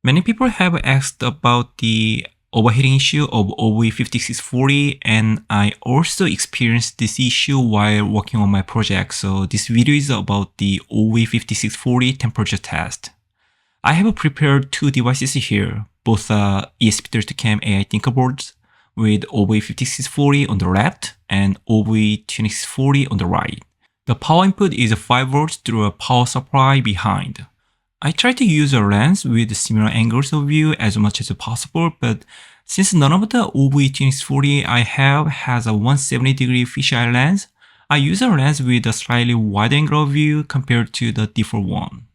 Many people have asked about the overheating issue of OV5640, and I also experienced this issue while working on my project, so this video is about the OV5640 temperature test. I have prepared two devices here, both ESP32CAM AI thinker boards with OV5640 on the left and OV2640 on the right. The power input is 5 volts through a power supply behind. I try to use a lens with similar angles of view as much as possible, but since none of the OV2640 I have has a 170-degree fisheye lens, I use a lens with a slightly wide angle of view compared to the default one.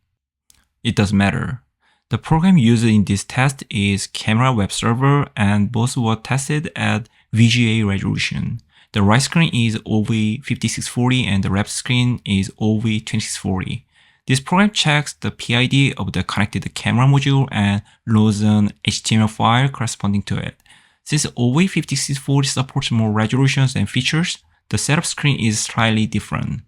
It doesn't matter. The program used in this test is Camera Web Server, and both were tested at VGA resolution. The right screen is OV5640 and the left screen is OV2640. This program checks the PID of the connected camera module and loads an HTML file corresponding to it. Since OV5640 supports more resolutions and features, the setup screen is slightly different.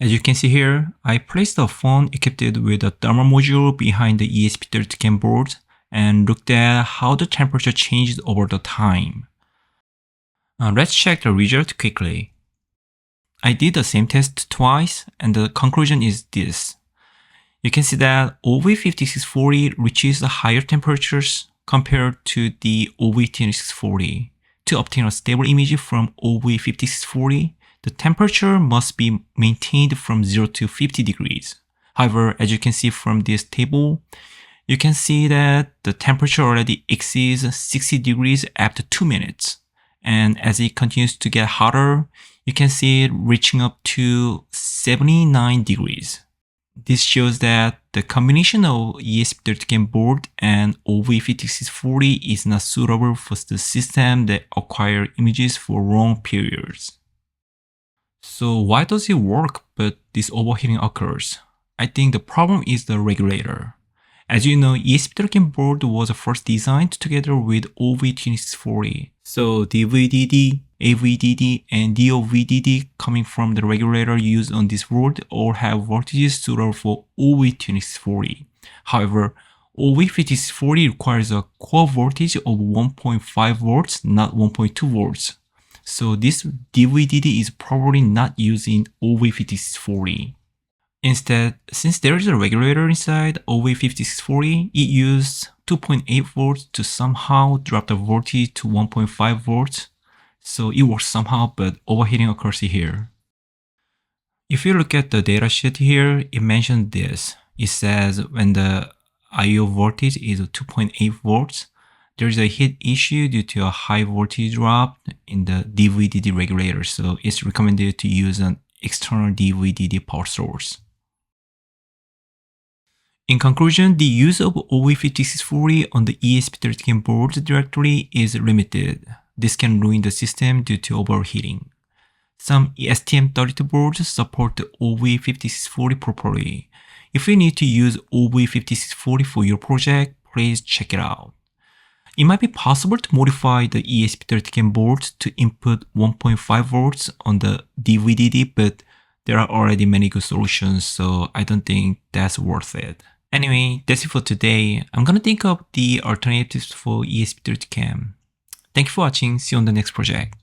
As you can see here, I placed a phone equipped with a thermal module behind the ESP32CAM board and looked at how the temperature changed over the time. Let's check the result quickly. I did the same test twice, and the conclusion is this. You can see that OV5640 reaches higher temperatures compared to the OV2640. To obtain a stable image from OV5640, the temperature must be maintained from 0 to 50 degrees. However, as you can see from this table, you can see that the temperature already exceeds 60 degrees after 2 minutes. And as it continues to get hotter, you can see it reaching up to 79 degrees. This shows that the combination of ESP32CAM board and OV5640 is not suitable for the system that acquire images for long periods. So why does it work but this overheating occurs? I think the problem is the regulator. As you know, ESP32CAM board was first designed together with OV2640. So DVDD, AVDD, and DOVDD coming from the regulator used on this board all have voltages suitable for OV2640. However, OV5640 requires a core voltage of 1.5 volts, not 1.2 volts. So this DVDD is probably not used in OV5640. Instead, since there is a regulator inside OV5640, it used 2.8 volts to somehow drop the voltage to 1.5 volts. So it works somehow, but overheating occurs here. If you look at the datasheet here, it mentions this. It says when the IO voltage is 2.8 volts, there is a heat issue due to a high voltage drop in the DVDD regulator. So it's recommended to use an external DVDD power source. In conclusion, the use of OV5640 on the ESP32CAM board directly is limited. This can ruin the system due to overheating. Some STM32 boards support the OV5640 properly. If you need to use OV5640 for your project, please check it out. It might be possible to modify the ESP32CAM board to input 1.5 volts on the DVDD, but there are already many good solutions, so I don't think that's worth it. Anyway, that's it for today. I'm gonna think of the alternatives for ESP32CAM. Thank you for watching. See you on the next project.